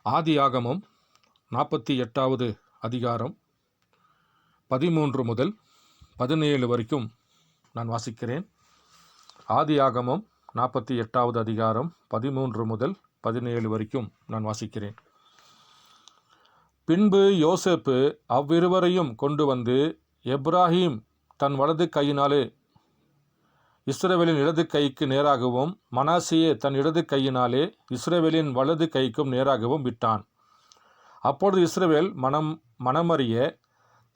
ஆதியாகமம் 48வது அதிகாரம் 13 முதல் 17 வரைக்கும் நான் வாசிக்கிறேன். ஆதியாகமம் 48வது அதிகாரம் 13 முதல் 17 வரைக்கும் நான் வாசிக்கிறேன். பின்பு யோசேப்பு அவ்விருவரையும் கொண்டு வந்து எப்ராஹிம் தன் வலது கையினாலே இஸ்ரவேலின் இடது கைக்கு நேராகவும் மனாசேயே தன் இடது கையினாலே இஸ்ரவேலின் வலது கைக்கும் நேராகவும் விட்டான். அப்பொழுது இஸ்ரவேல் மனமறிய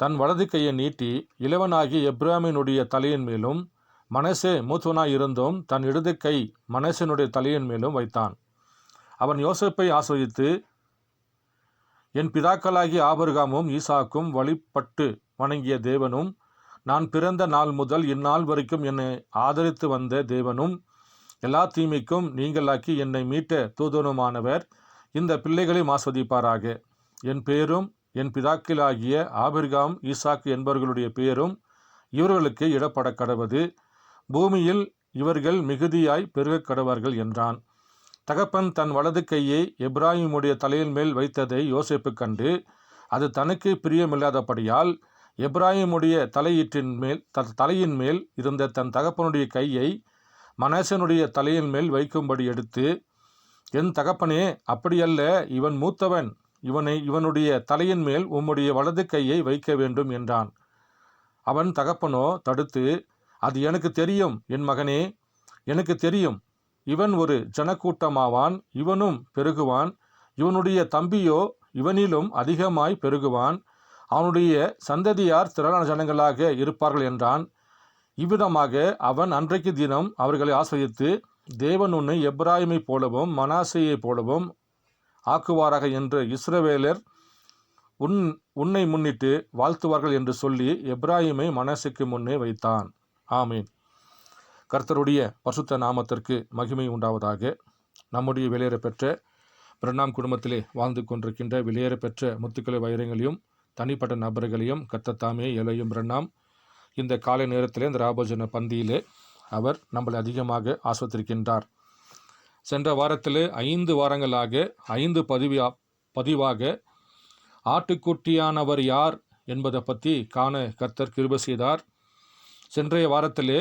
தன் வலது கையை நீட்டி இளவனாகிய எப்ராஹிமினுடைய தலையின் மேலும் மனசே மூத்தவனாய் இருந்தும் தன் இடது கை மனசேனுடைய தலையின் மேலும் வைத்தான். அவன் யோசேப்பை ஆசீர்வதித்து, என் பிதாக்களாகிய ஆபிரகாமும் ஈசாக்கும் வழிபட்டு வணங்கிய தேவனும் நான் பிறந்த நாள் முதல் இந்நாள் வரைக்கும் என்னை ஆதரித்து வந்த தேவனும் எல்லா தீமைக்கும் நீங்களாக்கி என்னை மீட்ட தூதனுமானவர் இந்த பிள்ளைகளையும் ஆஸ்வதிப்பாராக. என் பேரும் என் பிதாக்களாகிய ஆபிரகாம் ஈசாக்கு என்பவர்களுடைய பேரும் இவர்களுக்கு இடப்பட கடவது. பூமியில் இவர்கள் மிகுதியாய் பெருக கடவார்கள் என்றான். தகப்பன் தன் வலது கையை எப்ராஹிமுடைய தலையின் மேல் வைத்ததை யோசேப்பு கண்டு அது தனக்கு பிரியமில்லாதபடியால் எப்ராஹிமுடைய தலையின் மேல் இருந்த தன் தகப்பனுடைய கையை மனாசேனுடைய தலையின் மேல் வைக்கும்படி எடுத்து, என் தகப்பனே, அப்படியல்ல, இவன் மூத்தவன், இவனுடைய தலையின் மேல் உம்முடைய வலது கையை வைக்க வேண்டும் என்றான். அவன் தகப்பனோ தடுத்து, அது எனக்கு தெரியும் என் மகனே, எனக்கு தெரியும். இவன் ஒரு ஜனக்கூட்டமாவான், இவனும் பெருகுவான். இவனுடைய தம்பியோ இவனிலும் அதிகமாய் பெருகுவான். அவனுடைய சந்ததியார் திரளான ஜனங்களாக இருப்பார்கள் என்றான். இவ்விதமாக அவன் அன்றைக்கு தினம் அவர்களை ஆசீர்வதித்து, தேவன் உன்னை எப்ராஹிமை போலவும் மனாசேயை போலவும் ஆக்குவாராக என்று இஸ்ரவேலர் உன்னை முன்னிட்டு வாழ்த்துவார்கள் என்று சொல்லி எப்ராஹிமை மனாசேக்கு முன்னே வைத்தான். ஆமீன். கர்த்தருடைய பரிசுத்த நாமத்திற்கு மகிமை உண்டாவதாக. நம்முடைய வெளியேறப்பெற்ற பிரணாம் குடும்பத்திலே வாழ்ந்து கொண்டிருக்கின்ற வெளியேறப்பெற்ற முத்துக்களை வைரங்களையும் தனிப்பட்ட நபர்களையும் கர்த்தத்தாமே எலையும் பிரணாம் இந்த காலை நேரத்திலே இந்த ராபோஜன பந்தியிலே அவர் நம்மளை அதிகமாக ஆஸ்வதிக்கின்றார். சென்ற வாரத்தில் 5 வாரங்களாக 5 பதிவாக ஆட்டுக்குட்டியானவர் யார் என்பதை பற்றி காண கர்த்தர் கிருபை செய்தார். சென்றைய வாரத்திலே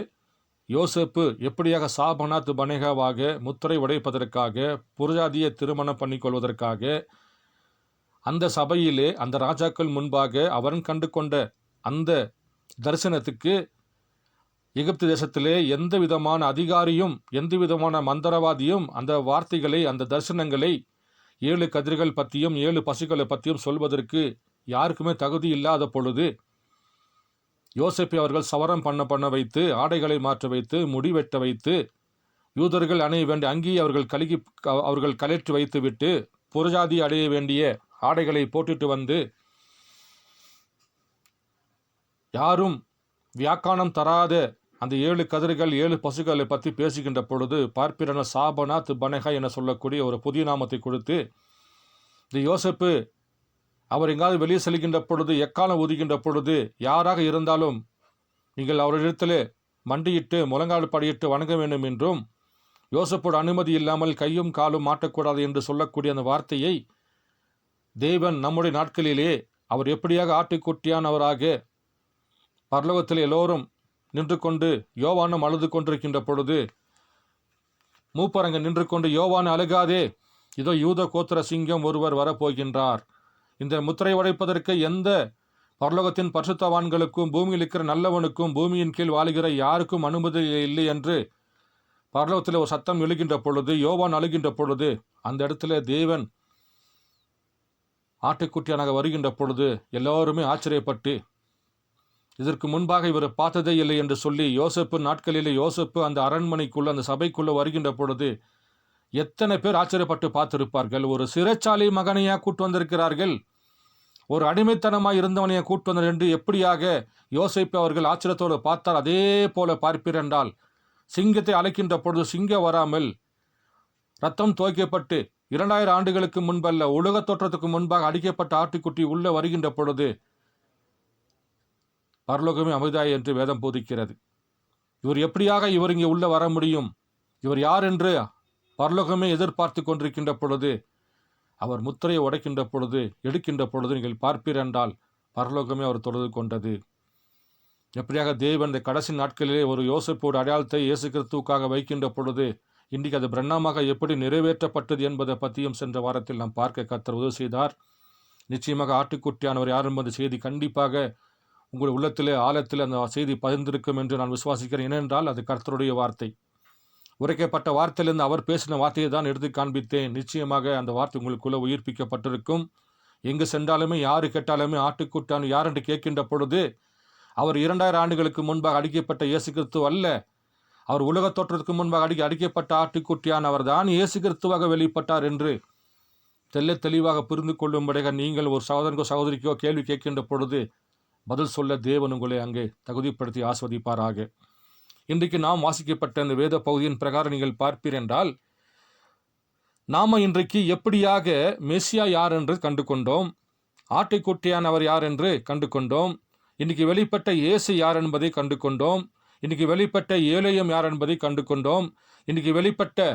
யோசேப்பு எப்படியாக சாபனாத் பனேகாவாக முத்திரை உடைப்பதற்காக புறஜாதியை திருமணம் பண்ணிக்கொள்வதற்காக அந்த சபையிலே அந்த ராஜாக்கள் முன்பாக அவன் கண்டு கொண்ட அந்த தரிசனத்துக்கு எகிப்து தேசத்திலே எந்த விதமான அதிகாரியும் எந்த விதமான மந்திரவாதியும் அந்த வார்த்தைகளை அந்த தரிசனங்களை 7 கதிர்கள் பற்றியும் 7 பசுக்களை பற்றியும் சொல்வதற்கு யாருக்குமே தகுதி இல்லாத பொழுது யோசேப்பை அவர்கள் சவரம் பண்ண வைத்து ஆடைகளை மாற்ற வைத்து முடிவெட்ட வைத்து யூதர்கள் அணைய வேண்டிய அங்கேயே அவர்கள் கலற்றி வைத்து விட்டு புறஜாதி அடைய வேண்டிய ஆடைகளை போட்டுட்டு வந்து யாரும் வியாக்கானம் தராத அந்த 7 கதிர்கள் 7 பசுக்களை பற்றி பேசுகின்ற பொழுது பார்ப்பிரன சாபனாத் பனேகா என சொல்லக்கூடிய ஒரு புதிய நாமத்தை கொடுத்து இந்த யோசேப்பு அவர் எங்காவது வெளியே செல்கின்ற பொழுது எக்காலம் ஊதுகின்ற பொழுது யாராக இருந்தாலும் நீங்கள் அவரிடத்திலே மண்டியிட்டு முழங்கால் படியிட்டு வணங்க வேண்டும் என்றும் யோசேப்போட அனுமதி இல்லாமல் கையும் காலும் மாட்டக்கூடாது என்று சொல்லக்கூடிய அந்த வார்த்தையை தேவன் நம்முடைய நாட்களிலே அவர் எப்படியாக ஆட்டுக்குட்டியானவராக பரலோகத்தில் எல்லோரும் நின்று கொண்டு யோவானும் அழுது கொண்டிருக்கின்ற பொழுது மூப்பரங்க நின்று கொண்டு, யோவான் அழுகாதே, இதோ யூத கோத்திர சிங்கம் ஒருவர் வரப்போகின்றார். இந்த முத்திரை உடைப்பதற்கு எந்த பரலோகத்தின் பரிசுத்தவான்களுக்கும் பூமியில் இருக்கிற நல்லவனுக்கும் பூமியின் கீழ் வாழுகிற யாருக்கும் அனுமதி இல்லை என்று பரலோகத்தில் ஒரு சத்தம் எழுகின்ற பொழுது யோவான் அழுகின்ற பொழுது அந்த இடத்துல தேவன் ஆட்டுக்குட்டியானாக வருகின்ற பொழுது எல்லோருமே ஆச்சரியப்பட்டு இதற்கு முன்பாக இவர் பார்த்ததே இல்லை என்று சொல்லி யோசேப்பு நாட்களிலே யோசேப்பு அந்த அரண்மனைக்குள்ள அந்த சபைக்குள்ள வருகின்ற பொழுது எத்தனை பேர் ஆச்சரியப்பட்டு பார்த்திருப்பார்கள். ஒரு சிறைச்சாலை மகனையா கூட்டு வந்திருக்கிறார்கள், ஒரு அடிமைத்தனமாய் இருந்தவனையா கூட்டு வந்தார் என்று எப்படியாக யோசேப்பு அவர்கள் ஆச்சரியத்தோடு பார்த்தார். அதே போல பார்ப்பீர் என்றால் சிங்கத்தை அழைக்கின்ற பொழுது சிங்கம் வராமல் ரத்தம் துவைக்கப்பட்டு 2000 ஆண்டுகளுக்கு முன்பல்ல உலக தோற்றத்துக்கு முன்பாக அடிக்கப்பட்ட ஆட்டுக்குட்டி உள்ள வருகின்ற பொழுது பரலோகமே அமைதாய் என்று வேதம் போதிக்கிறது. இவர் எப்படியாக இவர் இங்கே உள்ள வர முடியும், இவர் யார் என்று பரலோகமே எதிர்பார்த்து கொண்டிருக்கின்ற பொழுது அவர் முத்திரையை உடைக்கின்ற பொழுது, எடுக்கின்ற பொழுது நீங்கள் பார்ப்பீர் என்றால் பரலோகமே அவர் தொழுது கொண்டது. எப்படியாக தேவன் இந்த கடைசி நாட்களிலே ஒரு யோசேப்போட அடையாளத்தை இயேசு கிறிஸ்துவுக்காக வைக்கின்ற பொழுது இன்றைக்கு அது பிரண்ணமாக எப்படி நிறைவேற்றப்பட்டது என்பதை பற்றியும் சென்ற வாரத்தில் நாம் பார்க்க கர்த்தர் உதவி செய்தார். நிச்சயமாக ஆட்டுக்குட்டியானவர் யார் என்பது செய்தி கண்டிப்பாக உங்கள் உள்ளத்திலே ஆழத்தில் அந்த செய்தி பகிர்ந்திருக்கும் என்று நான் விசுவாசிக்கிறேன். ஏனென்றால் அது கர்த்தருடைய வார்த்தை. உரைக்கப்பட்ட வார்த்தையிலிருந்து அவர் பேசின வார்த்தையை தான் எடுத்து காண்பித்தேன். நிச்சயமாக அந்த வார்த்தை உங்களுக்குள்ளே உயிர்ப்பிக்கப்பட்டிருக்கும். எங்கு சென்றாலுமே யாரு கேட்டாலுமே ஆட்டுக்குட்டான் யார் என்று கேட்கின்ற பொழுது அவர் 2000 ஆண்டுகளுக்கு முன்பாக அடிக்கப்பட்ட இயேசு கிறிஸ்து அல்ல. அவர் உலகத் தோற்றத்துக்கு முன்பாக அடிக்கப்பட்ட ஆட்டுக்குட்டியானவர் தான் இயேசு கிறிஸ்துவாக வெளிப்பட்டார் என்று தெளிவாக புரிந்து கொள்ளும்படியாக நீங்கள் ஒரு சகோதரனுக்கோ சகோதரிக்கோ கேள்வி கேட்கின்ற பொழுது பதில் சொல்ல தேவன் உங்களை அங்கே தகுதிப்படுத்தி ஆஸ்வதிப்பாராக. இன்றைக்கு நாம் வாசிக்கப்பட்ட இந்த வேத பகுதியின் பிரகாரம் நீங்கள் பார்ப்பீர் என்றால் நாம் இன்றைக்கு எப்படியாக மெசியா யார் என்று கண்டு கொண்டோம், ஆட்டுக்குட்டியானவர் யார் என்று கண்டு கொண்டோம், இன்றைக்கு வெளிப்பட்ட இயேசு யார் என்பதை கண்டு கொண்டோம், இன்றைக்கு வெளிப்பட்ட ஏலேயம் யார் என்பதை கண்டு கொண்டோம், இன்றைக்கு வெளிப்பட்ட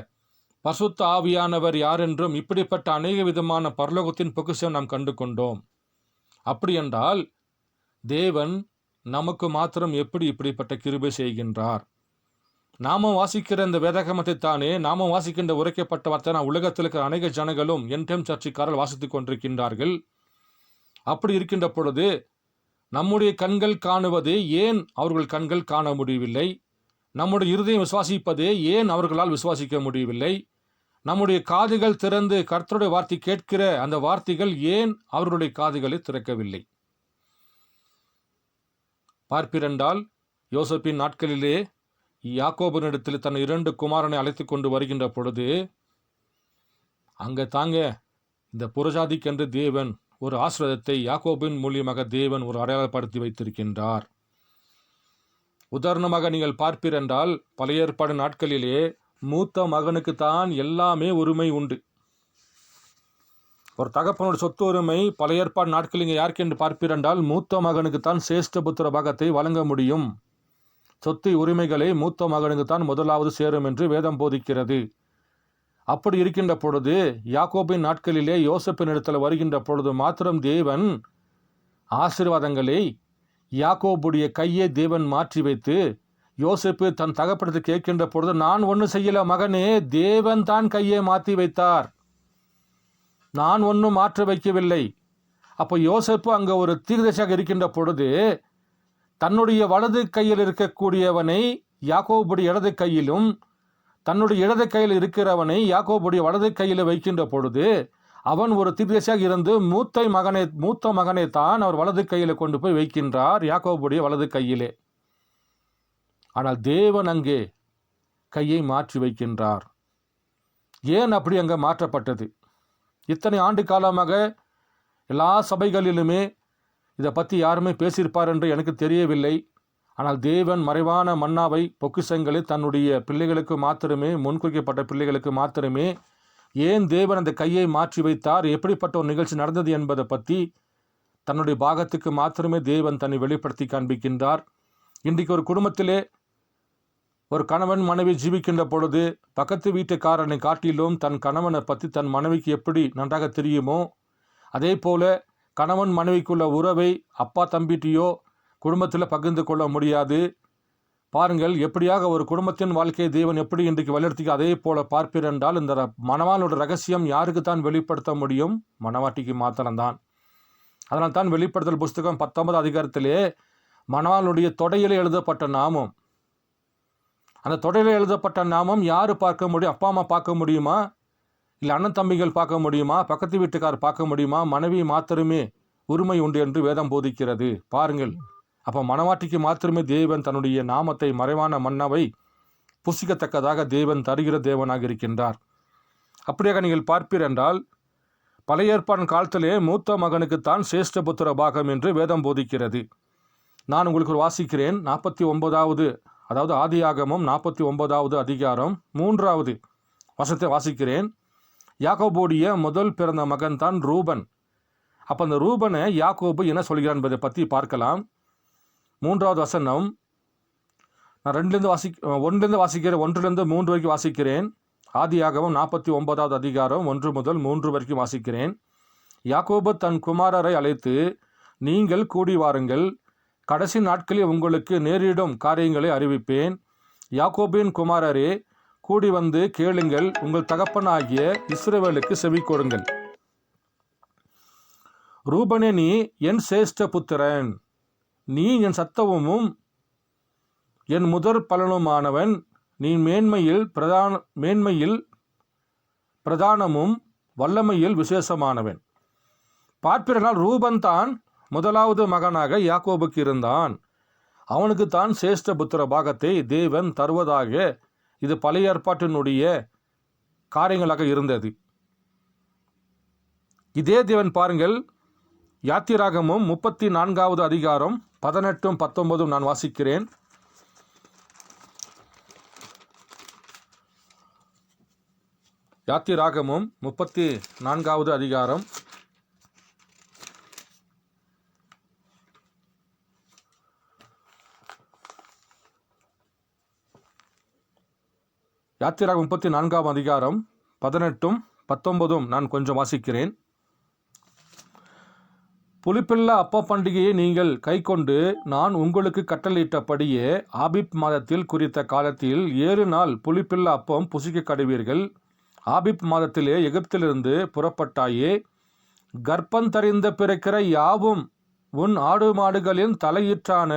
பசுத்த ஆவியானவர் யார் என்றும் இப்படிப்பட்ட அநேக விதமான பரலோகத்தின் பொக்கிஷம் நாம் கண்டு கொண்டோம். அப்படி என்றால் தேவன் நமக்கு மாத்திரம் எப்படி இப்படிப்பட்ட கிருபை செய்கின்றார்? நாம வாசிக்கிற இந்த வேதாகமத்தை தானே நாம வாசிக்கின்ற உரைக்கப்பட்ட வார்த்தை உலகத்தில் இருக்கிற அநேக ஜனங்களும் என்டெம் சர்ச்சைக்காரர்கள் வாசித்துக் கொண்டிருக்கின்றார்கள். அப்படி இருக்கின்ற பொழுது நம்முடைய கண்கள் காணுவதே ஏன் அவர்கள் கண்கள் காண முடியவில்லை? நம்முடைய இருதயம் விசுவாசிப்பதே ஏன் அவர்களால் விசுவாசிக்க முடியவில்லை? நம்முடைய காதுகள் திறந்து கர்த்தருடைய வார்த்தை கேட்கிற அந்த வார்த்தைகள் ஏன் அவர்களுடைய காதுகளை திறக்கவில்லை? பார்ப்பிரண்டால் யோசேப்பின் நாட்களிலே யாக்கோபினிடத்தில் தன் 2 குமாரனை அழைத்து கொண்டு வருகின்ற பொழுது அங்கே தாங்க இந்த புறஜாதிக்கென்று தேவன் ஒரு ஆசீர்வாதத்தை யாக்கோபின் மூலியமாக தேவன் ஒரு அடையாளப்படுத்தி வைத்திருக்கின்றார். உதாரணமாக நீங்கள் பார்ப்பீர் என்றால் பழைய ஏற்பாடு நாட்களிலே மூத்த மகனுக்கு தான் எல்லாமே உரிமை உண்டு. ஒரு தகப்பனோட சொத்து உரிமை பழைய ஏற்பாடு நாட்களில் இங்கே யாருக்கு என்று பார்ப்பீர் என்றால் மூத்த மகனுக்கு தான் சேஷ்ட புத்திர பாகத்தை வழங்க முடியும். சொத்து உரிமைகளை மூத்த மகனுக்கு தான் முதலாவது சேரும் என்று வேதம் போதிக்கிறது. அப்படி இருக்கின்ற பொழுது யாக்கோபின் நாட்களிலே யோசேப்பின் இடத்துல வருகின்ற பொழுது மாத்திரம் தேவன் ஆசீர்வாதங்களை யாக்கோபுடைய கையை தேவன் மாற்றி வைத்து யோசேப்பு தன் தகப்பனத்தை கேட்கின்ற பொழுது நான் ஒன்றும் செய்யல மகனே, தேவன் தான் கையை மாற்றி வைத்தார், நான் ஒன்றும் மாற்ற வைக்கவில்லை. அப்போ யோசேப்பு அங்கே ஒரு தீர்க்கதரிசியாக இருக்கின்ற பொழுது தன்னுடைய வலது கையில் இருக்கக்கூடியவனை யாக்கோபுடைய இடது கையிலும் தன்னுடைய இடது கையில் இருக்கிறவனை யாக்கோபுடைய வலது கையில் வைக்கின்ற பொழுது அவன் ஒரு தீர்க்கதரிசியாக இருந்து மூத்த மகனை தான் அவர் வலது கையில் கொண்டு போய் வைக்கின்றார், யாக்கோபுடைய வலது கையிலே. ஆனால் தேவன் அங்கே கையை மாற்றி வைக்கின்றார். ஏன் அப்படி அங்கே மாற்றப்பட்டது? இத்தனை ஆண்டு காலமாக எல்லா சபைகளிலுமே இதை பற்றி யாருமே பேசியிருப்பார் என்று எனக்கு தெரியவில்லை. ஆனால் தேவன் மறைவான மன்னாவை பொக்கிஷங்களை தன்னுடைய பிள்ளைகளுக்கு மாத்திரமே, முன்குறிக்கப்பட்ட பிள்ளைகளுக்கு மாத்திரமே ஏன் தேவன் அந்த கையை மாற்றி வைத்தார், எப்படிப்பட்ட ஒரு நிகழ்ச்சி நடந்தது என்பதை பற்றி தன்னுடைய பாகத்துக்கு மாத்திரமே தேவன் தன்னை வெளிப்படுத்தி காண்பிக்கின்றார். இன்றைக்கு ஒரு குடும்பத்திலே ஒரு கணவன் மனைவி ஜீவிக்கின்ற பொழுது பக்கத்து வீட்டுக்காரனை காட்டிலும் தன் கணவனை பற்றி தன் மனைவிக்கு எப்படி நன்றாக தெரியுமோ அதே போல கணவன் மனைவிக்குள்ள உறவை அப்பா தம்பிட்டியோ குடும்பத்தில் பகிர்ந்து கொள்ள முடியாது. பாருங்கள், எப்படியாக ஒரு குடும்பத்தின் வாழ்க்கையை தேவன் எப்படி இன்றைக்கு வலியுறுத்தி அதே போல பார்ப்பீர் என்றால் இந்த மணவாளோட ரகசியம் யாருக்கு தான் வெளிப்படுத்த முடியும்? மணவாட்டிக்கு மாத்திரம்தான். அதனால் தான் வெளிப்படுத்தல் புஸ்தகம் 19 அதிகாரத்திலே மணவாளுடைய தொடையிலே எழுதப்பட்ட நாமம், அந்த தொடையில் எழுதப்பட்ட நாமம் யார் பார்க்க முடியும்? அப்பா அம்மா பார்க்க முடியுமா? இல்லை அண்ணன் தம்பிகள் பார்க்க முடியுமா? பக்கத்து வீட்டுக்கார் பார்க்க முடியுமா? மனைவி மாத்திரமே உரிமை உண்டு என்று வேதம் போதிக்கிறது. பாருங்கள், அப்போ மணவாட்டிக்கு மாத்திரமே தேவன் தன்னுடைய நாமத்தை மறைவான மன்னாவை புசிக்கத்தக்கதாக தேவன் தருகிற தேவனாக இருக்கின்றார். அப்படியாக நீங்கள் பார்ப்பீர் என்றால் பழைய ஏற்பாடு காலத்திலே மூத்த மகனுக்குத்தான் சேஷ்ட புத்திர பாகம் என்று வேதம் போதிக்கிறது. நான் உங்களுக்கு வாசிக்கிறேன். 49வது அதாவது ஆதியாகமம் 49வது அதிகாரம் 3வது வசனத்தை வாசிக்கிறேன். யாக்கோபுடைய முதல் பிறந்த மகன் தான் ரூபன். அப்போ அந்த ரூபனை யாக்கோபு என்ன சொல்கிறான் என்பதை பற்றி பார்க்கலாம். 3வது வசனம் நான் 1 வாசிக்கிறேன், 1 முதல் 3 வரைக்கும் வாசிக்கிறேன். ஆதியாகமம் 49வது அதிகாரம் 1 முதல் 3 வரைக்கும் வாசிக்கிறேன். யாக்கோபு தன் குமாரரை அழைத்து, நீங்கள் கூடி வாருங்கள், கடைசி நாட்களில் உங்களுக்கு நேரிடும் காரியங்களை அறிவிப்பேன். யாக்கோபின் குமாரரே, கூடி வந்து கேளுங்கள், உங்கள் தகப்பனாகிய இஸ்ரவேலுக்கு செவி கொடுங்கள். ரூபனே, நீ என் சேஷ்ட புத்திரன், நீ என் சத்தமும் என் முதற் பலனுமானவன். நீ மேன்மையில் பிரதானமும் வல்லமையில் விசேஷமானவன். பார்ப்பினால் ரூபன் தான் முதலாவது மகனாக யாக்கோபுக்கு இருந்தான். அவனுக்கு தான் சேஷ்ட புத்திர பாகத்தை தேவன் தருவதாக இது பழைய ஏற்பாட்டினுடைய காரியங்களாக இருந்தது. இதே தேவன் பாருங்கள், யாத்திராகமும் 34வது அதிகாரம் 18, 19 நான் வாசிக்கிறேன். யாத்திராகமும் 34வது அதிகாரம் 34ஆம் அதிகாரம் 18, 19 நான் கொஞ்சம் வாசிக்கிறேன். புளிப்பில்லா அப்ப பண்டிகையை நீங்கள் கைக்கொண்டு நான் உங்களுக்கு கட்டளையிட்டபடியே ஆபிப் மாதத்தில் குறித்த காலத்தில் 7 நாள் புளிப்பில்லா அப்பம் புசிக்க கடுவீர்கள். ஆபிப் மாதத்திலே எகிப்திலிருந்து புறப்பட்டாயே. கர்ப்பந்தரிந்த பிறக்கிற யாவும் உன் ஆடு மாடுகளின் தலையீற்றான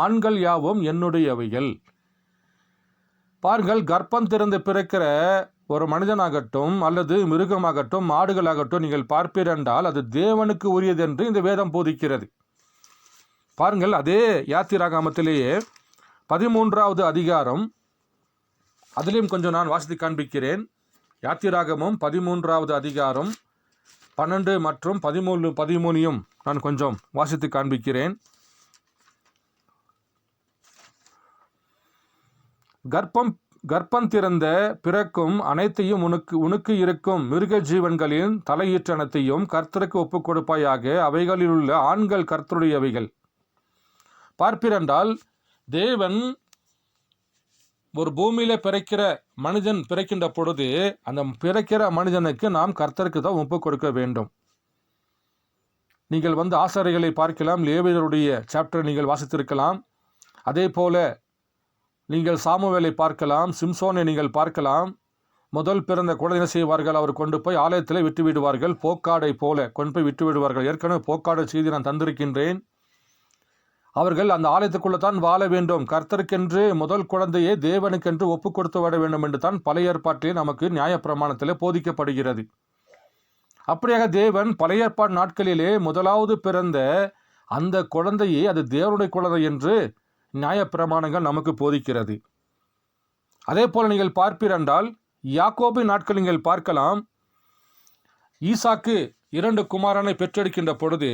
ஆண்கள் யாவும் என்னுடையவைகள். பாருங்கள், கர்ப்பம் திறந்து பிறக்கிற ஒரு மனிதனாகட்டும் அல்லது மிருகமாகட்டும் மாடுகளாகட்டும் நீங்கள் பார்ப்பீரென்றால் அது தேவனுக்கு உரியது என்று இந்த வேதம் போதிக்கிறது. பாருங்கள், அதே யாத்திராகமத்திலேயே 13வது அதிகாரம், அதிலையும் கொஞ்சம் நான் வாசித்து காண்பிக்கிறேன். யாத்திராகமும் 13வது அதிகாரம் 12 மற்றும் 13 நான் கொஞ்சம் வாசித்து காண்பிக்கிறேன். கர்ப்பம் திறந்த பிறக்கும் அனைத்தையும் உனக்கு இருக்கும் மிருக ஜீவன்களின் தலையீற்றனத்தையும் கர்த்தருக்கு ஒப்புக் கொடுப்பாயாக. அவைகளில் உள்ள ஆண்கள் கர்த்தருடையவைகள். பார்ப்பிரென்றால் தேவன் ஒரு பூமியில பிறக்கிற மனிதன் பிறக்கின்ற பொழுது அந்த பிறக்கிற மனிதனுக்கு நாம் கர்த்தருக்கு தான் ஒப்புக் கொடுக்க வேண்டும். நீங்கள் ஆசாரிகளை பார்க்கலாம், லேவியருடைய சாப்டர் நீங்கள் வாசித்திருக்கலாம். அதே போல நீங்கள் சாமுவேலை பார்க்கலாம், சிம்சோனை நீங்கள் பார்க்கலாம். முதல் பிறந்த குழந்தை என்ன செய்வார்கள்? அவர் கொண்டு போய் ஆலயத்தில் விட்டு விடுவார்கள். போக்காடை போல கொண்டு போய் விட்டு விடுவார்கள். ஏற்கனவே போக்காடை செய்தி நான் தந்திருக்கின்றேன். அவர்கள் அந்த ஆலயத்துக்குள்ளே தான் வாழ வேண்டும். கர்த்தருக்கென்று முதல் குழந்தையை தேவனுக்கென்று ஒப்பு கொடுத்து விட வேண்டும் என்று தான் பழைய ஏற்பாட்டிலே நமக்கு நியாயப்பிரமாணத்தில் போதிக்கப்படுகிறது. அப்படியாக தேவன் பழைய ஏற்பாடு நாட்களிலே முதலாவது பிறந்த அந்த குழந்தையை அது தேவனுடைய குழந்தை என்று நியாயப்பிரமாணங்கள் நமக்கு போதிக்கிறது. அதே போல நீங்கள் பார்ப்பீரென்றால் யாக்கோபு நாட்கள் நீங்கள் பார்க்கலாம். ஈசாக்கு 2 குமாரனை பெற்றெடுக்கின்ற பொழுது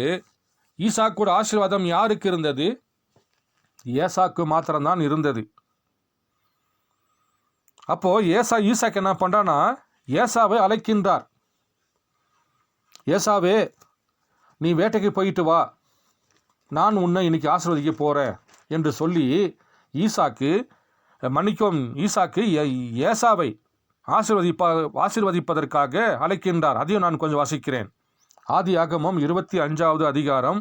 ஈசாக்கோட ஆசீர்வாதம் யாருக்கு இருந்தது? ஏசாக்கு மாத்திரம்தான் இருந்தது. அப்போ ஈசாக்கு என்ன பண்றானா, ஏசாவை அழைக்கின்றார். ஏசாவே, நீ வேட்டைக்கு போயிட்டு வா, நான் உன்னை இன்னைக்கு ஆசீர்வதிக்க போறேன் என்று சொல்லி ஈசாக்கு ஏசாவை ஆசீர்வதிப்பதற்காக அழைக்கின்றார். அதையும் நான் கொஞ்சம் வாசிக்கிறேன். ஆதியாகமம் 25வது அதிகாரம்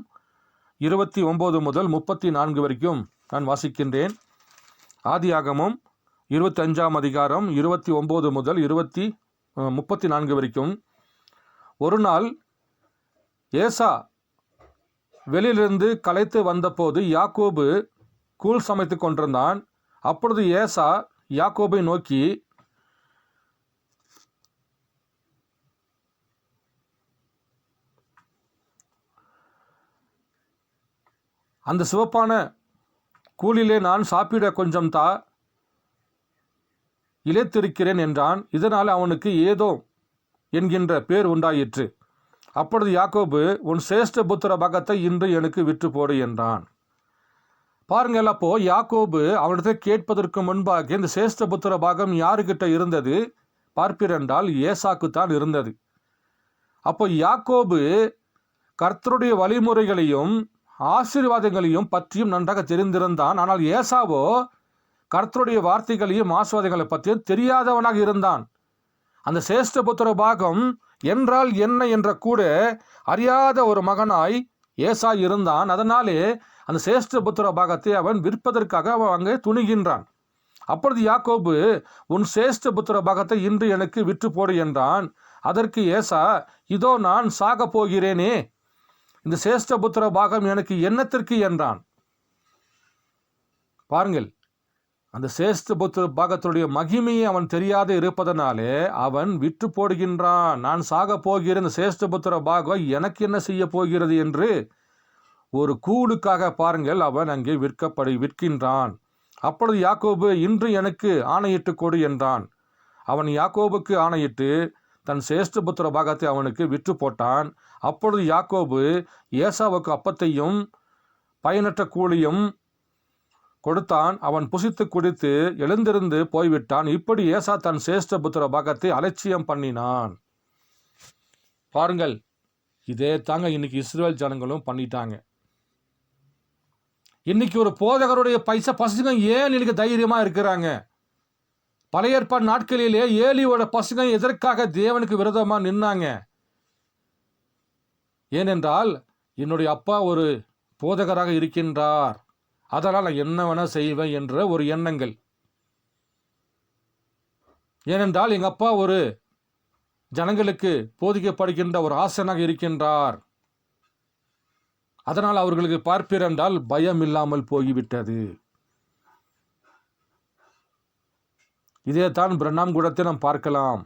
29 முதல் 34 வரைக்கும் நான் வாசிக்கின்றேன். ஆதியாகமம் 25ஆம் அதிகாரம் 29 முதல் 34 வரைக்கும். ஒரு நாள் ஏசா வெளியிலிருந்து களைத்து வந்தபோது யாக்கோபு கூழ் சமைத்து கொண்டிருந்தான். அப்பொழுது ஏசா யாக்கோபை நோக்கி, அந்த சிவப்பான கூழிலே நான் சாப்பிட கொஞ்சம் தா, இளைத்திருக்கிறேன் என்றான். இதனால் அவனுக்கு ஏதோ என்கின்ற பேர் உண்டாயிற்று. அப்பொழுது யாக்கோபு, உன் சேஷ்ட புத்திர பாகத்தை இன்று எனக்கு விற்று போடு என்றான். பாருங்கள், அப்போ யாக்கோபு அவனிடத்தை கேட்பதற்கு முன்பாக இந்த சேஷ்ட புத்திர பாகம் யாருக்கிட்ட இருந்தது? பார்ப்பீரென்றால் ஏசாக்கு தான் இருந்தது. அப்போ யாக்கோபு கர்த்தருடைய வழிமுறைகளையும் ஆசீர்வாதங்களையும் பற்றியும் நன்றாக தெரிந்திருந்தான். ஆனால் ஏசாவோ கர்த்தருடைய வார்த்தைகளையும் ஆசீர்வாதங்களை பற்றியும் தெரியாதவனாக இருந்தான். அந்த சேஷ்டபுத்திர பாகம் என்றால் என்ன என்ற கூட அறியாத ஒரு மகனாய் ஏசா இருந்தான். அதனாலே அந்த சேஷ்டபுத்திர பாகத்தை அவன் விற்பதற்காக அவன் அங்கே துணிகின்றான். அப்பொழுது யாக்கோபு, உன் சேஷ்டபுத்திர பாகத்தை இன்று எனக்கு விற்று போடு என்றான். அதற்கு ஏசா, இதோ நான் சாக போகிறேனே, இந்த சேஷ்டபுத்திர பாகம் எனக்கு என்னத்திற்கு என்றான். பாருங்கள், அந்த சேஷ்டபுத்திர பாகத்துடைய மகிமையை அவன் தெரியாது இருப்பதனாலே அவன் விற்று போடுகின்றான். நான் சாக போகிறேன், இந்த சேஷ்டபுத்திர பாகம் எனக்கு என்ன செய்ய போகிறது என்று ஒரு கூடுக்காக பாருங்கள் அவன் அங்கே விற்கின்றான். அப்பொழுது யாக்கோபு, இன்று எனக்கு ஆணையிட்டு கொடு என்றான். அவன் யாக்கோபுக்கு ஆணையிட்டு தன் சேஷ்டபுத்திர பாகத்தை அவனுக்கு விற்று போட்டான். அப்பொழுது யாக்கோபு ஏசாவுக்கு அப்பத்தையும் பயனற்ற கூலியும் கொடுத்தான். அவன் புசித்து குடித்து எழுந்திருந்து போய்விட்டான். இப்படி ஏசா தன் சேஷ்டபுத்திர பாகத்தை அலட்சியம் பண்ணினான். பாருங்கள், இதே தாங்க இன்னைக்கு இஸ்ரேல் ஜனங்களும் பண்ணிட்டாங்க. இன்னைக்கு ஒரு போதகருடைய பசங்க ஏன் இன்னைக்கு தைரியமா இருக்கிறாங்க? பழைய ஏற்பாடு நாட்களிலே ஏலியோட பசங்க எதற்காக தேவனுக்கு விரோதமா நின்னாங்க? ஏனென்றால் என்னுடைய அப்பா ஒரு போதகராக இருக்கின்றார், அதனால் நான் என்ன வேணா செய்வேன் என்ற ஒரு எண்ணங்கள். ஏனென்றால் எங்கள் அப்பா ஒரு ஜனங்களுக்கு போதிக்கப்படுகின்ற ஒரு ஆசனாக இருக்கின்றார், அதனால் அவர்களுக்கு பார்ப்பீர் என்றால் பயம் இல்லாமல் போய்விட்டது. இதே தான் பிரண்ணாம் கூடத்தை நாம் பார்க்கலாம்.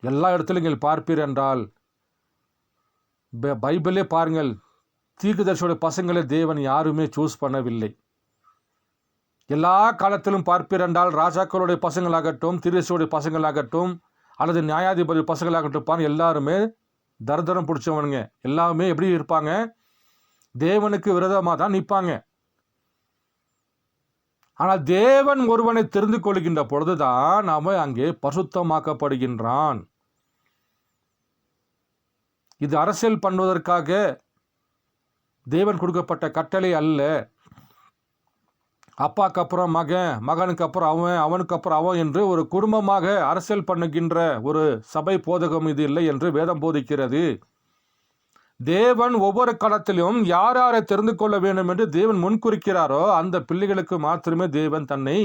எல்லா இடத்திலும் நீங்கள் பார்ப்பீர் என்றால் பைபிளே பாருங்கள், தீர்க்கதரிசியோட பசங்களை தேவன் யாருமே சூஸ் பண்ணவில்லை. எல்லா காலத்திலும் பார்ப்பீர் என்றால் ராஜாக்களுடைய பசங்களாகட்டும், தீர்க்கதரிசியோடைய பசங்களாகட்டும், அல்லது நியாயாதிபதி பசங்களாகட்டும், எல்லாருமே தரதரம் பிடிச்சவனுங்க. எல்லாமே எப்படி இருப்பாங்க? தேவனுக்கு விரோதமாக தான் நிற்பாங்க. ஆனால் தேவன் ஒருவனை தெரிந்து கொள்கின்ற பொழுதுதான் அவன் அங்கே பரிசுத்தமாக்கப்படுகின்றான். இது அரசியல் பண்ணுவதற்காக தேவன் கொடுக்கப்பட்ட கட்டளை அல்ல. அப்பாக்கு அப்புறம் மகன், மகனுக்கு அப்புறம் அவன், அவனுக்கு அப்புறம் அவன் என்று ஒரு குடும்பமாக அரசியல் பண்ணுகின்ற ஒரு சபை போதகம் இது இல்லை என்று வேதம் போதிக்கிறது. தேவன் ஒவ்வொரு காலத்திலும் யார் யாரை தெரிந்து கொள்ள வேண்டும் என்று தேவன் முன்குறிக்கிறாரோ அந்த பிள்ளைகளுக்கு மாத்திரமே தேவன் தன்னை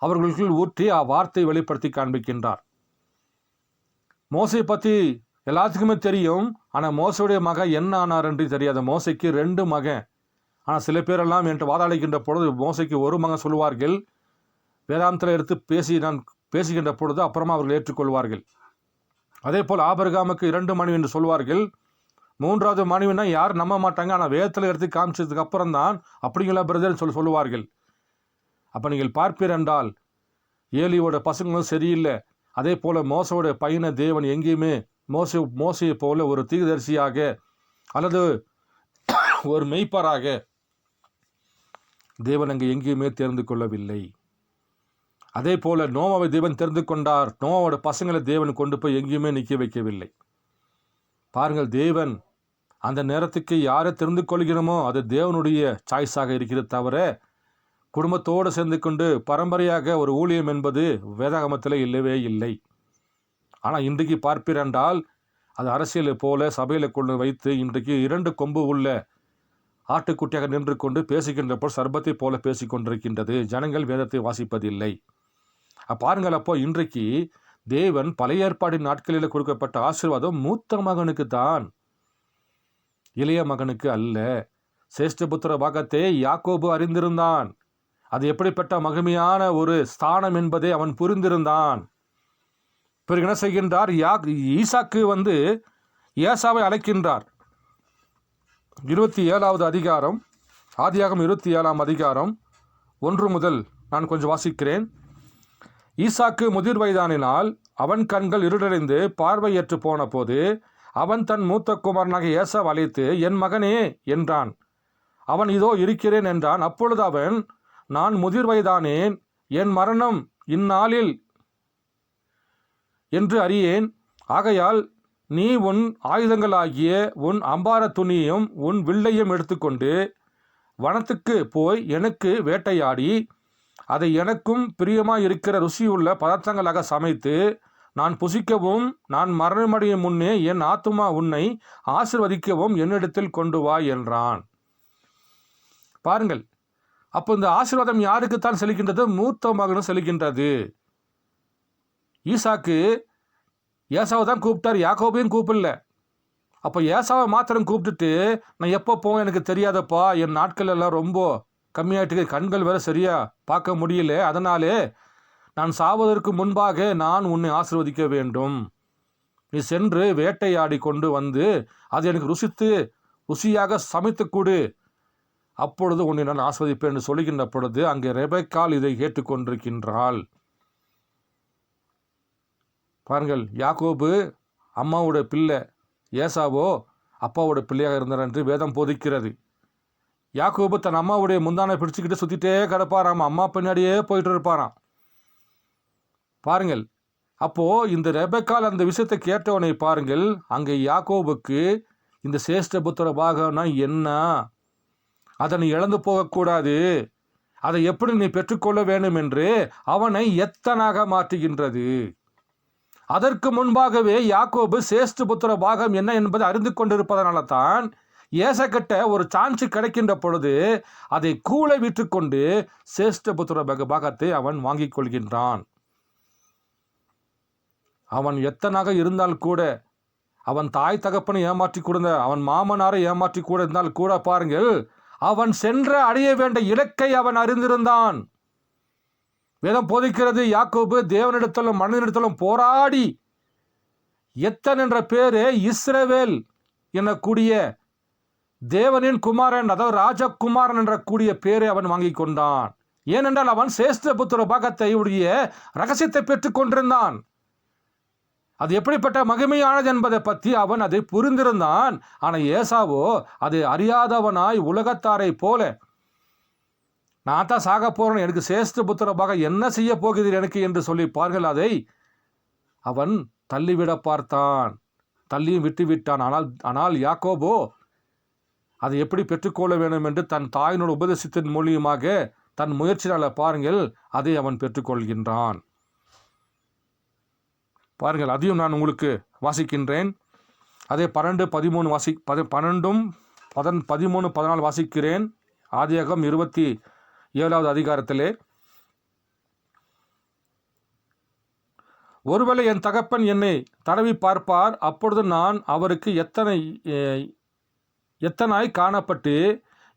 அவர்களுக்குள் ஊற்றி வார்த்தை வெளிப்படுத்தி காண்பிக்கின்றார். மோசை பற்றி எல்லாத்துக்குமே தெரியும். ஆனால் மோசையுடைய மகன் என்ன ஆனார் என்று தெரியாது. மோசைக்கு 2 மகன். ஆனால் சில பேரெல்லாம் என்று வாதாடுகின்ற பொழுது மோசைக்கு ஒரு மகன் சொல்வார்கள். வேதாந்தத்தில் எடுத்து நான் பேசுகின்ற பொழுது அப்புறமா அவர்கள் ஏற்றுக்கொள்வார்கள். அதே போல் ஆபிரகாமுக்கு 2 மனைவி என்று சொல்வார்கள். 3வது மனைவினா யார் நம்ப மாட்டாங்க. ஆனால் வேதத்தில் எடுத்து காமிச்சதுக்கு அப்புறம் தான் அப்படிங்களா பிரதர் சொல்லுவார்கள். அப்போ நீங்கள் பார்ப்பீர் என்றால் ஏலியோட பசங்களும் சரியில்லை. அதே போல் மோசையோட பையனை தேவன் எங்கேயுமே மோசையை போல ஒரு தீர்க்கதரிசியாக அல்லது ஒரு மெய்ப்பராக தேவன் அங்கே எங்கேயுமே தெரிந்து கொள்ளவில்லை. அதே போல நோவாவை தேவன் தெரிந்து கொண்டார். நோவாவோட பசங்களை தேவன் கொண்டு போய் எங்கேயுமே நிற்க வைக்கவில்லை. பாருங்கள், தேவன் அந்த நேரத்துக்கு யாரை தெரிந்து கொள்கிறோமோ அது தேவனுடைய சாய்ஸாக இருக்கிறது தவிர குடும்பத்தோடு சேர்ந்து கொண்டு பரம்பரையாக ஒரு ஊழியம் என்பது வேதாகமத்தில் இல்லவே இல்லை. ஆனால் இன்றைக்கு பார்ப்பீர் என்றால் அது அரசியலை போல சபையில் கொண்டு வைத்து இன்றைக்கு 2 கொம்பு உள்ள ஆட்டுக்குட்டியாக நின்று கொண்டு பேசுகின்ற போல் சர்பத்தை போல பேசிக்கொண்டிருக்கின்றது. ஜனங்கள் வேதத்தை வாசிப்பதில்லை. பாருங்கள், அப்போ இன்றைக்கு தேவன் பழைய ஏற்பாடின் நாட்களில் கொடுக்கப்பட்ட ஆசீர்வாதம் மூத்த மகனுக்கு தான், இளைய மகனுக்கு அல்ல. சேஷ்டபுத்திர பாகத்தை யாக்கோபு அறிந்திருந்தான். அது எப்படிப்பட்ட மகிமையான ஒரு ஸ்தானம் என்பதை அவன் புரிந்திருந்தான். பிறகு என்ன செய்கின்றார்? ஈசாக்கு ஏசாவை அழைக்கின்றார். 27வது அதிகாரம், ஆதியாகமம் 27ஆம் அதிகாரம் 1 முதல் நான் கொஞ்சம் வாசிக்கிறேன். ஈசாக்கு முதிர் வயதானினால் அவன் கண்கள் இருளடைந்து பார்வையற்று போன போது அவன் தன் மூத்த குமாரனாக ஏசாவை அழைத்து, என் மகனே என்றான். அவன் இதோ இருக்கிறேன் என்றான். அப்பொழுது அவன், நான் முதிர் வயதானேன், என் மரணம் இந்நாளில் என்று அறியேன். ஆகையால் நீ உன் ஆயுதங்களாகிய உன் அம்பார துணியையும் உன் வில்லையும் எடுத்துக்கொண்டு வனத்துக்கு போய் எனக்கு வேட்டையாடி அதை எனக்கும் பிரியமாக இருக்கிற ருசியுள்ள பதார்த்தங்களாக சமைத்து நான் புசிக்கவும் நான் மரணமடையும் முன்னே என் ஆத்துமா உன்னை ஆசிர்வதிக்கவும் என்னிடத்தில் கொண்டு வா என்றான். பாருங்கள், அப்போ இந்த ஆசீர்வாதம் யாருக்குத்தான் செலுகின்றது? மூத்த மகனும் செலுகின்றது. ஈசாக்கு ஏசாவை தான் கூப்பிட்டார், யாக்கோபையும் கூப்பிடல. அப்போ ஏசாவை மாத்திரம் கூப்பிட்டுட்டு நான் எப்போ போவேன் எனக்கு தெரியாதப்பா, என் நாட்கள் எல்லாம் ரொம்ப கம்மியாயிட்டு, கண்கள் வேற சரியா பார்க்க முடியல, அதனாலே நான் சாவதற்கு முன்பாக நான் உன்னை ஆசீர்வதிக்க வேண்டும். நீ சென்று வேட்டையாடி கொண்டு வந்து அது எனக்கு ருசியாக சமைத்து கொடு, அப்பொழுது உன்னை நான் ஆஸ்வதிப்பேன் என்று சொல்லுகின்ற பொழுது அங்கே ரெபெக்காள் இதை கேட்டுக்கொண்டிருக்கின்றாள். பாருங்கள், யாக்கோபு அம்மாவோட பிள்ளை, ஏசாவோ அப்பாவோட பிள்ளையாக இருந்தார் என்று வேதம் போதிக்கிறது. யாக்கோபு தன் அம்மாவுடைய முந்தானை பிடிச்சிக்கிட்டு சுற்றிட்டே கிடப்பாராம், அம்மா பின்னாடியே போயிட்டு இருப்பாராம். பாருங்கள், அப்போ இந்த ரெபெக்காள் அந்த விஷயத்தை கேட்டவனை பாருங்கள், அங்கே யாக்கோபுக்கு இந்த சேஷ்ட புத்திர பாகம்னா என்ன, அதை நீ இழந்து போகக்கூடாது, அதை எப்படி நீ பெற்றுக்கொள்ள வேண்டும் என்று அவனை எத்தனாக மாற்றுகின்றது. அதற்கு முன்பாகவே யாக்கோபு சேஷ்ட புத்திர பாகம் என்ன என்பதை அறிந்து கொண்டிருப்பதனால தான் ஏசக்கிட்ட ஒரு சான்ஸ் கிடைக்கின்ற பொழுது அதை கூழ விற்றுக்கொண்டு சேஷ்ட புத்திர பாகத்தை அவன் வாங்கிக் கொள்கின்றான். அவன் எத்தனாக இருந்தால் கூட, அவன் தாய் தகப்பனை ஏமாற்றி கொடுத்த, அவன் மாமனாரை ஏமாற்றி கூட இருந்தால் கூட பாருங்கள், அவன் சென்ற அடைய வேண்டிய இலக்கை அவன் அறிந்திருந்தான். வேதம் போதிக்கிறது, யாக்கோபு தேவனிடத்திலும் மனிதனிடத்திலும் போராடி எத்தன் என்ற பேரு இஸ்ரவேல் எனக்கூடிய தேவனின் குமாரன், அதாவது ராஜகுமாரன் என்ற கூடிய பேரை அவன் வாங்கி கொண்டான். ஏனென்றால் அவன் சேஷ்ட புத்திர பாகத்தை உடைய ரகசியத்தை பெற்றுக் கொண்டிருந்தான். அது எப்படிப்பட்ட மகிமையானது என்பதை பற்றி அவன் அதை புரிந்திருந்தான். ஆனால் ஏசாவோ அதை அறியாதவனாய் உலகத்தாரை போல, நான் தான் சாக போறேன், எனக்கு சேஷ்ட புத்திர பாகம் என்ன செய்ய போகிறது எனக்கு என்று சொல்லி பார்கள், அதை அவன் தள்ளிவிட பார்த்தான், தள்ளியும் விட்டு விட்டான். ஆனால் யாக்கோபோ அதை எப்படி பெற்றுக்கொள்ள வேண்டும் என்று தன் தாயினோட உபதேசத்தின் மூலியமாக தன் முயற்சியால பாருங்கள் அதை அவன் பெற்றுக்கொள்கின்றான். பாருங்கள், அதையும் நான் உங்களுக்கு வாசிக்கின்றேன். அதே 12-13 வாசிக்கிறேன். ஆதியாகமம் 27வது அதிகாரத்திலே, ஒருவேளை என் தகப்பன் என்னை தடவி பார்ப்பார், அப்பொழுது நான் அவருக்கு எத்தனாய் காணப்பட்டு